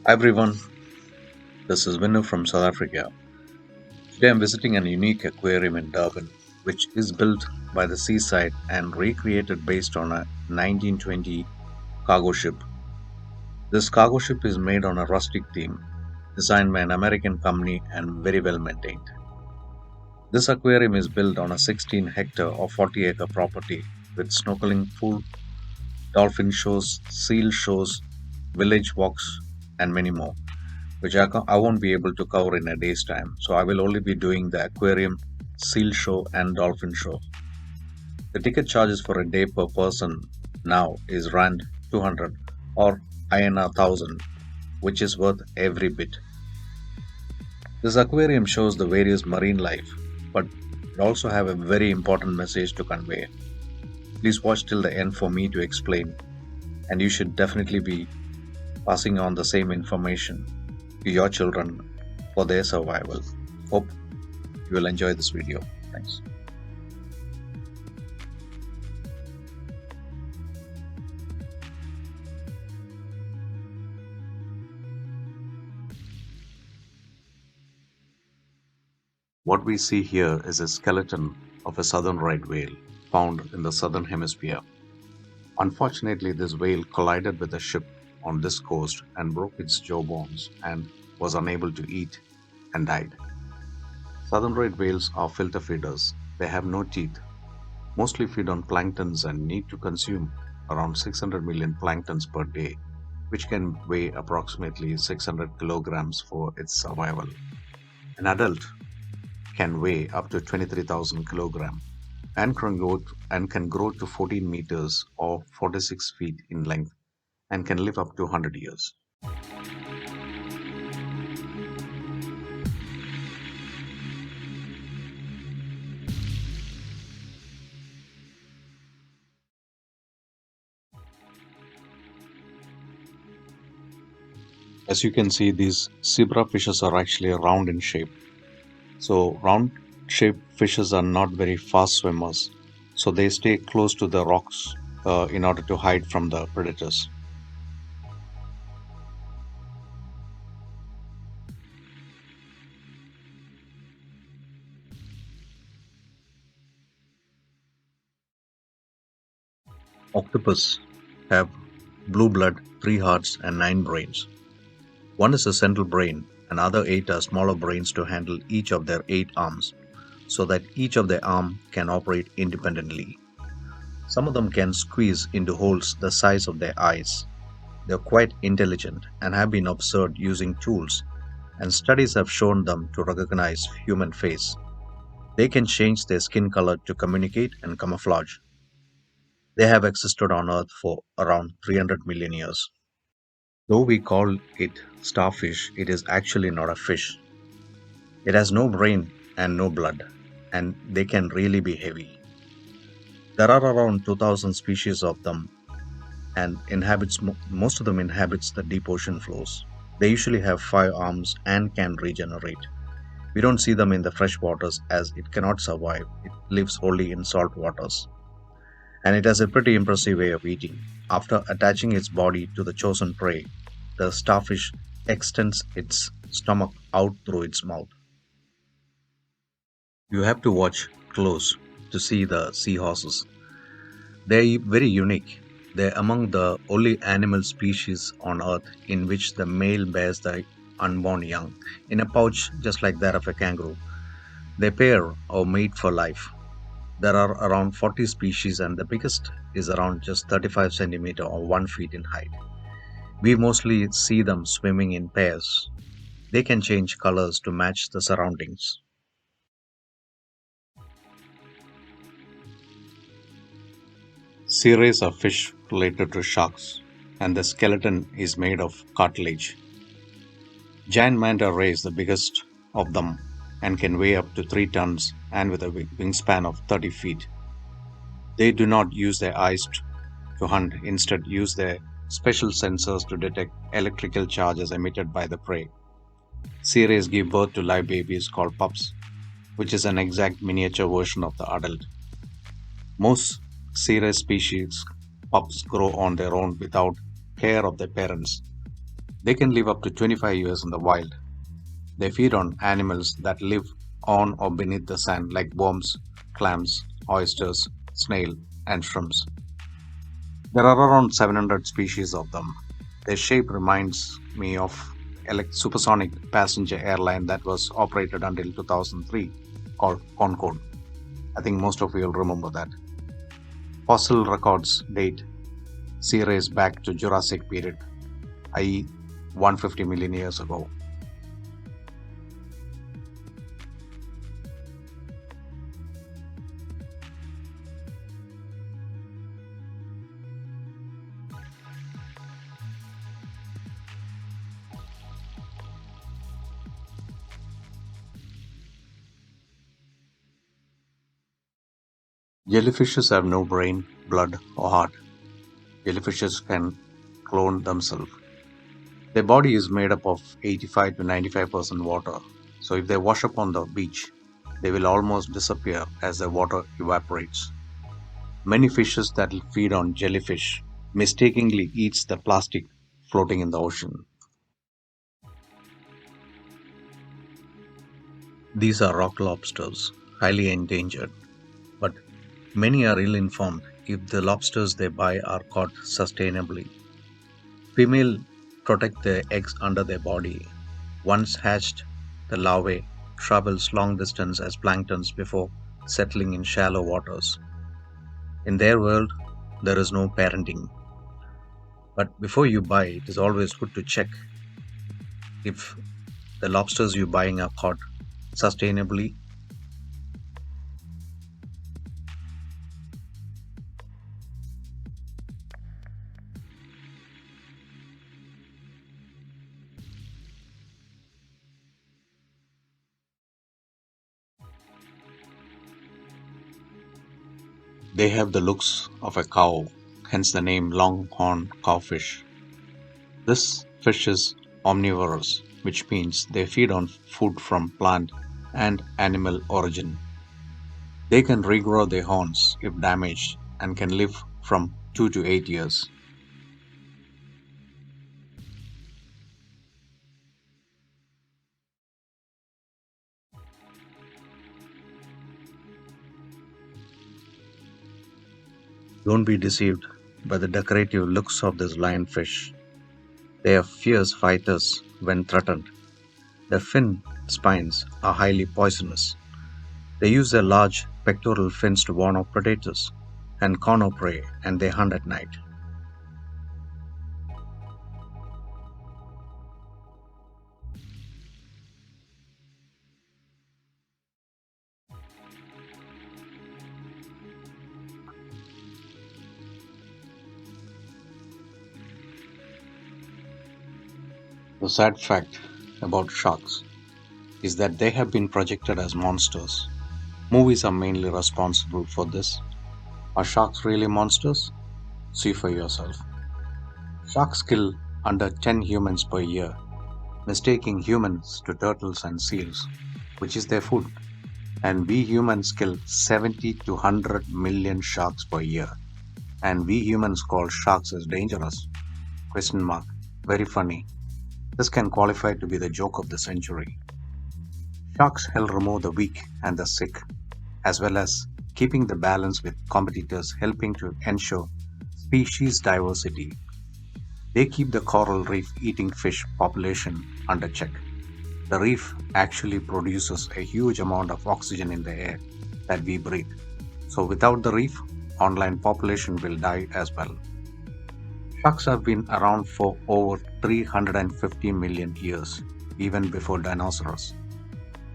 Hi everyone, this is Vinu from South Africa. Today I'm visiting a unique aquarium in Durban, which is built by the seaside and recreated based on a 1920 cargo ship. This cargo ship is made on a rustic theme, designed by an American company and very well maintained. This aquarium is built on a 16-hectare or 40-acre property with snorkeling pool, dolphin shows, seal shows, village walks, and many more, which I won't be able to cover in a day's time. So I will only be doing the aquarium, seal show, and dolphin show. The ticket charges for a day per person now is Rand 200 or INR 1000, which is worth every bit. This aquarium shows the various marine life, but it also have a very important message to convey. Please watch till the end for me to explain, and you should definitely be passing on the same information to your children for their survival. Hope you will enjoy this video. Thanks. What we see here is a skeleton of a southern right whale found in the southern hemisphere. Unfortunately, this whale collided with a ship on this coast and broke its jaw bones and was unable to eat and died. Southern right whales are filter feeders. They have no teeth, mostly feed on planktons and need to consume around 600 million planktons per day, which can weigh approximately 600 kilograms for its survival. An adult can weigh up to 23,000 kilograms and can grow to 14 meters or 46 feet in length and can live up to 100 years. As you can see, these zebra fishes are actually round in shape. So round shaped fishes are not very fast swimmers. So they stay close to the rocks in order to hide from the predators. Octopus have blue blood, 3 hearts, and 9 brains. One is a central brain, and other 8 are smaller brains to handle each of their 8 arms, so that each of their arm can operate independently. Some of them can squeeze into holes the size of their eyes. They are quite intelligent and have been observed using tools, and studies have shown them to recognize human face. They can change their skin color to communicate and camouflage. They have existed on Earth for around 300 million years. Though we call it starfish, it is actually not a fish. It has no brain and no blood, and they can really be heavy. There are around 2000 species of them, and most of them inhabits the deep ocean floors. They usually have 5 arms and can regenerate. We don't see them in the fresh waters as it cannot survive. It lives only in salt waters. And it has a pretty impressive way of eating. After attaching its body to the chosen prey, the starfish extends its stomach out through its mouth. You have to watch close to see the seahorses. They are very unique. They are among the only animal species on Earth in which the male bears the unborn young in a pouch just like that of a kangaroo. They pair or mate for life. There are around 40 species, and the biggest is around just 35 centimeter or 1 feet in height. We mostly see them swimming in pairs. They can change colors to match the surroundings. Sea rays are fish related to sharks, and the skeleton is made of cartilage. Giant manta rays, the biggest of them, and can weigh up to 3 tons and with a wingspan of 30 feet. They do not use their eyes to hunt, instead use their special sensors to detect electrical charges emitted by the prey. Sea rays give birth to live babies called pups, which is an exact miniature version of the adult. Most sea ray species pups grow on their own without care of their parents. They can live up to 25 years in the wild. They feed on animals that live on or beneath the sand like worms, clams, oysters, snail, and shrimps. There are around 700 species of them. Their shape reminds me of supersonic passenger airline that was operated until 2003 called Concorde. I think most of you will remember that. Fossil records date sea rays back to Jurassic period, i.e., 150 million years ago. Jellyfishes have no brain, blood, or heart. Jellyfishes can clone themselves. Their body is made up of 85 to 95% water, so if they wash up on the beach, they will almost disappear as the water evaporates. Many fishes that feed on jellyfish mistakenly eats the plastic floating in the ocean. These are rock lobsters, highly endangered, but many are ill-informed if the lobsters they buy are caught sustainably. Female protect their eggs under their body. Once hatched, the larvae travels long distance as planktons before settling in shallow waters. In their world, there is no parenting. But before you buy, it is always good to check if the lobsters you're buying are caught sustainably. They have the looks of a cow, hence the name longhorn cowfish. This fish is omnivorous, which means they feed on food from plant and animal origin. They can regrow their horns if damaged and can live from 2 to 8 years. Don't be deceived by the decorative looks of this lionfish. They are fierce fighters when threatened. Their fin spines are highly poisonous. They use their large pectoral fins to warn off predators and corner prey, and they hunt at night. The sad fact about sharks is that they have been projected as monsters. Movies are mainly responsible for this. Are sharks really monsters? See for yourself. Sharks kill under 10 humans per year, mistaking humans to turtles and seals, which is their food. And we humans kill 70 to 100 million sharks per year. And we humans call sharks as dangerous? Question mark. Very funny. This can qualify to be the joke of the century. Sharks help remove the weak and the sick, as well as keeping the balance with competitors, helping to ensure species diversity. They keep the coral reef eating fish population under check. The reef actually produces a huge amount of oxygen in the air that we breathe. So without the reef, online population will die as well. Sharks have been around for over 350 million years, even before dinosaurs.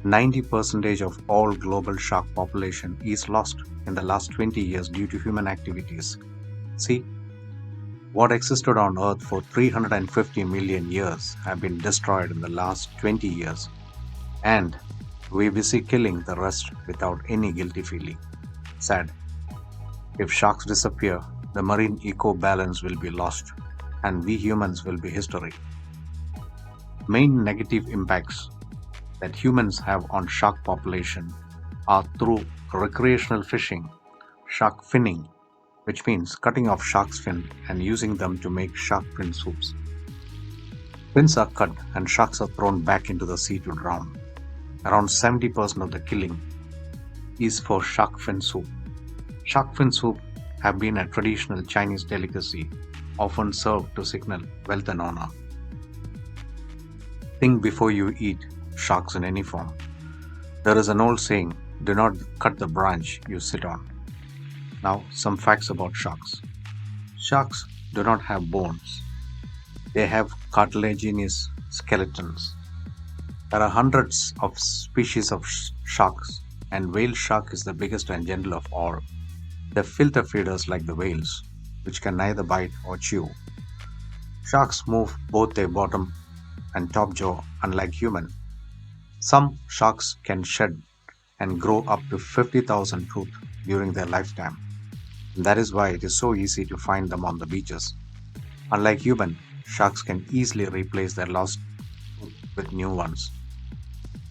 90% of all global shark population is lost in the last 20 years due to human activities. See, what existed on Earth for 350 million years have been destroyed in the last 20 years, and we're busy killing the rest without any guilty feeling. Sad. If sharks disappear, the marine eco balance will be lost, and we humans will be history. Main negative impacts that humans have on shark population are through recreational fishing, shark finning, which means cutting off shark's fin and using them to make shark fin soups. Fins are cut and sharks are thrown back into the sea to drown. Around 70% of the killing is for shark fin soup. Shark fin soup have been a traditional Chinese delicacy, often served to signal wealth and honor. Think before you eat sharks in any form. There is an old saying, do not cut the branch you sit on. Now, some facts about sharks. Sharks do not have bones. They have cartilaginous skeletons. There are hundreds of species of sharks, and whale shark is the biggest and gentle of all. They're filter feeders like the whales, which can neither bite or chew. Sharks move both their bottom and top jaw, unlike human. Some sharks can shed and grow up to 50,000 teeth during their lifetime. And that is why it is so easy to find them on the beaches. Unlike human, sharks can easily replace their lost teeth with new ones.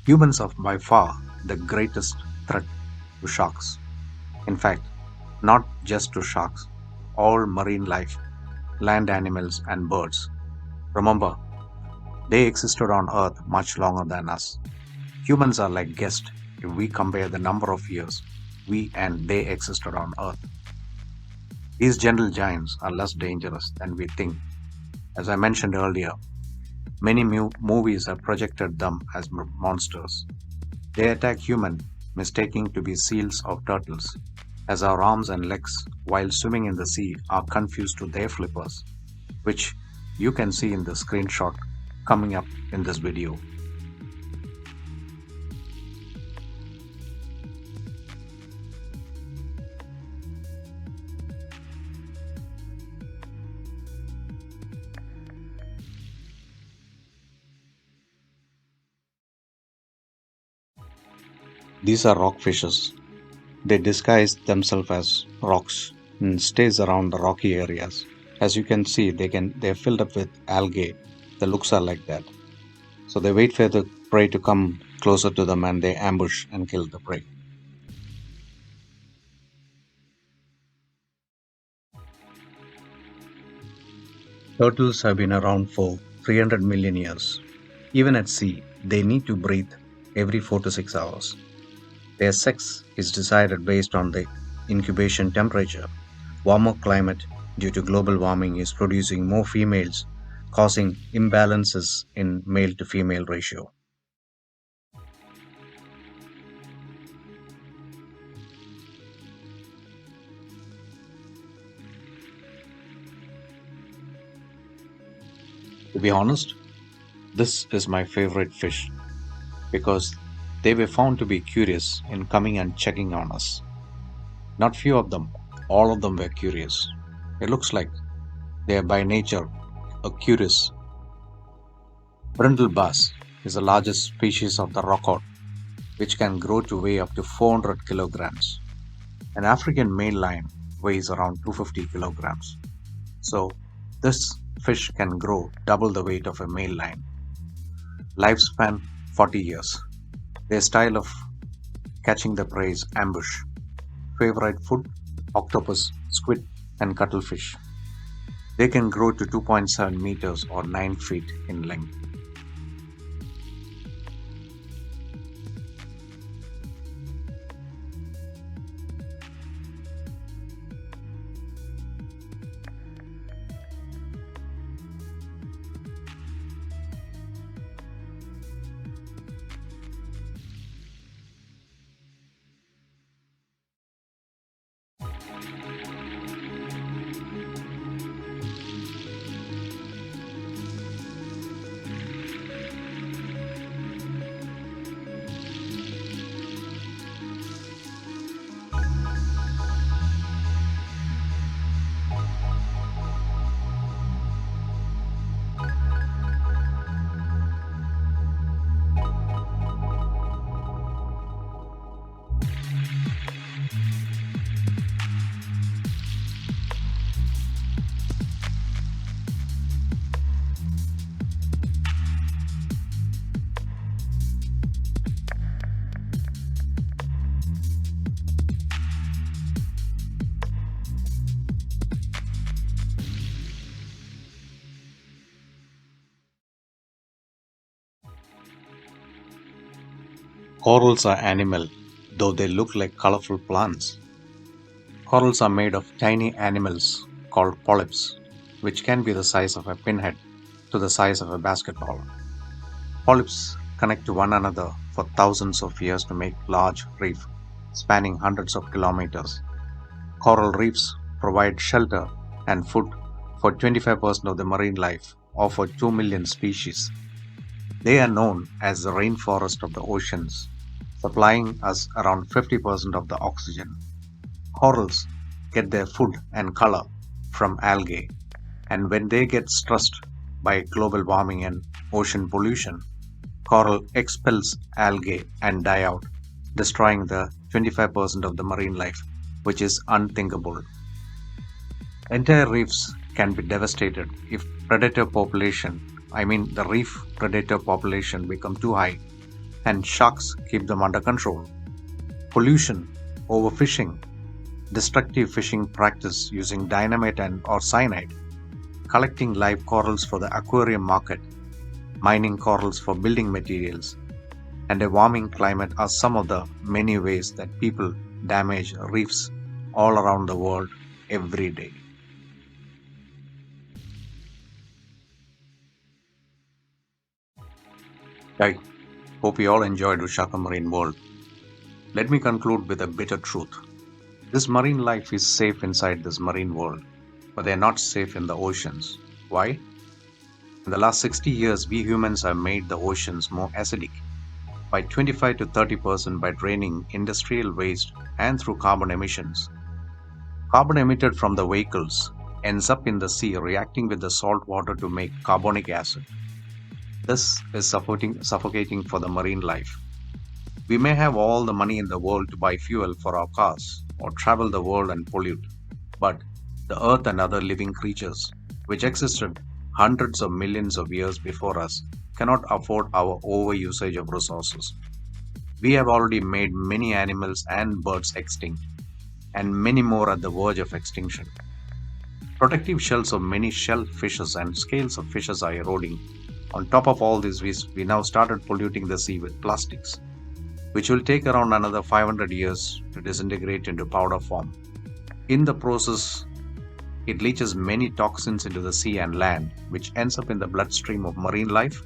Humans are by far the greatest threat to sharks. In fact, not just to sharks, all marine life, land animals, and birds. Remember, they existed on Earth much longer than us. Humans are like guests if we compare the number of years we and they existed on Earth. These gentle giants are less dangerous than we think. As I mentioned earlier, many movies have projected them as monsters. They attack humans, mistaking to be seals or turtles, as our arms and legs while swimming in the sea are confused to their flippers, which you can see in the screenshot coming up in this video. These are rockfishes. They disguise themselves as rocks and stays around the rocky areas. As you can see, they're filled up with algae. The looks are like that. So they wait for the prey to come closer to them and they ambush and kill the prey. Turtles have been around for 300 million years. Even at sea, they need to breathe every 4 to 6 hours. Their sex is decided based on the incubation temperature. Warmer climate due to global warming is producing more females, causing imbalances in male to female ratio. To be honest, this is my favorite fish because they were found to be curious in coming and checking on us. Not few of them, all of them were curious. It looks like they are by nature a curious. Brindle bass is the largest species of the rockout, which can grow to weigh up to 400 kilograms. An African male lion weighs around 250 kilograms. So, this fish can grow double the weight of a male lion. Lifespan 40 years. Their style of catching the prey is ambush. Favorite food octopus, squid, and cuttlefish. They can grow to 2.7 meters or 9 feet in length. Corals are animal, though they look like colorful plants. Corals are made of tiny animals called polyps, which can be the size of a pinhead to the size of a basketball. Polyps connect to one another for thousands of years to make large reef spanning hundreds of kilometers. Coral reefs provide shelter and food for 25% of the marine life, or for 2 million species. They are known as the rainforest of the oceans, supplying us around 50% of the oxygen. Corals get their food and color from algae, and when they get stressed by global warming and ocean pollution, coral expels algae and die out, destroying the 25% of the marine life, which is unthinkable. Entire reefs can be devastated if the reef predator population become too high and sharks keep them under control. Pollution, overfishing, destructive fishing practice using dynamite and or cyanide, collecting live corals for the aquarium market, mining corals for building materials, and a warming climate are some of the many ways that people damage reefs all around the world every day. I hope you all enjoyed Ushaka Marine World. Let me conclude with a bitter truth. This marine life is safe inside this marine world, but they are not safe in the oceans. Why? In the last 60 years, we humans have made the oceans more acidic by 25 to 30% by draining industrial waste and through carbon emissions. Carbon emitted from the vehicles ends up in the sea reacting with the salt water to make carbonic acid. This is suffocating for the marine life. We may have all the money in the world to buy fuel for our cars or travel the world and pollute, but the earth and other living creatures, which existed hundreds of millions of years before us, cannot afford our overusage of resources. We have already made many animals and birds extinct, and many more at the verge of extinction. Protective shells of many shellfishes and scales of fishes are eroding. On top of all this, we now started polluting the sea with plastics, which will take around another 500 years to disintegrate into powder form. In the process, it leaches many toxins into the sea and land, which ends up in the bloodstream of marine life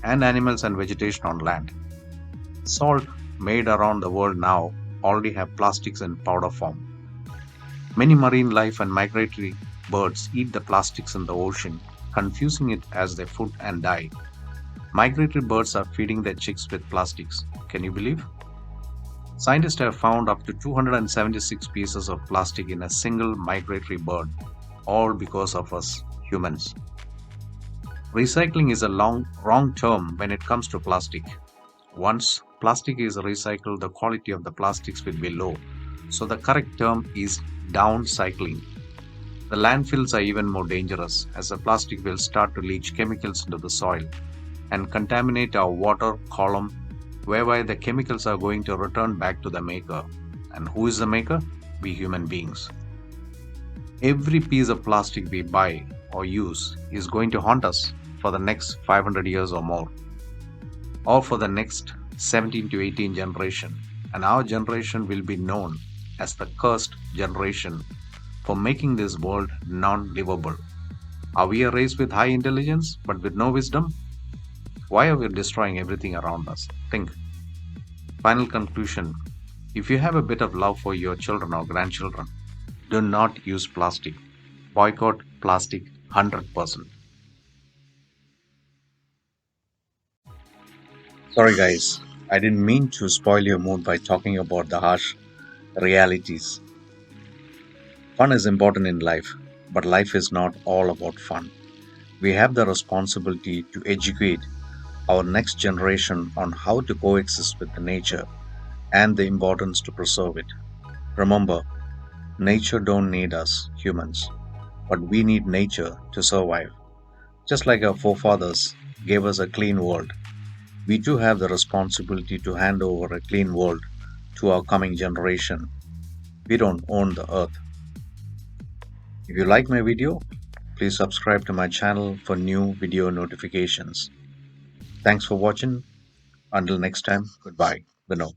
and animals and vegetation on land. Salt made around the world now already have plastics in powder form. Many marine life and migratory birds eat the plastics in the ocean, confusing it as their food and die. Migratory birds are feeding their chicks with plastics. Can you believe? Scientists have found up to 276 pieces of plastic in a single migratory bird, all because of us humans. Recycling is a wrong term when it comes to plastic. Once plastic is recycled, the quality of the plastics will be low. So the correct term is downcycling. The landfills are even more dangerous as the plastic will start to leach chemicals into the soil and contaminate our water column, whereby the chemicals are going to return back to the maker. And who is the maker? We human beings. Every piece of plastic we buy or use is going to haunt us for the next 500 years or more, or for the next 17 to 18 generation, and our generation will be known as the cursed generation for making this world non-livable. Are we a race with high intelligence but with no wisdom? Why are we destroying everything around us? Think. Final conclusion. If you have a bit of love for your children or grandchildren, do not use plastic. Boycott plastic 100%. Sorry guys, I didn't mean to spoil your mood by talking about the harsh realities. Fun is important in life, but life is not all about fun. We have the responsibility to educate our next generation on how to coexist with the nature and the importance to preserve it. Remember, nature don't need us humans, but we need nature to survive. Just like our forefathers gave us a clean world, we too have the responsibility to hand over a clean world to our coming generation. We don't own the earth. If you like my video, please subscribe to my channel for new video notifications. Thanks for watching. Until next time, goodbye. venom.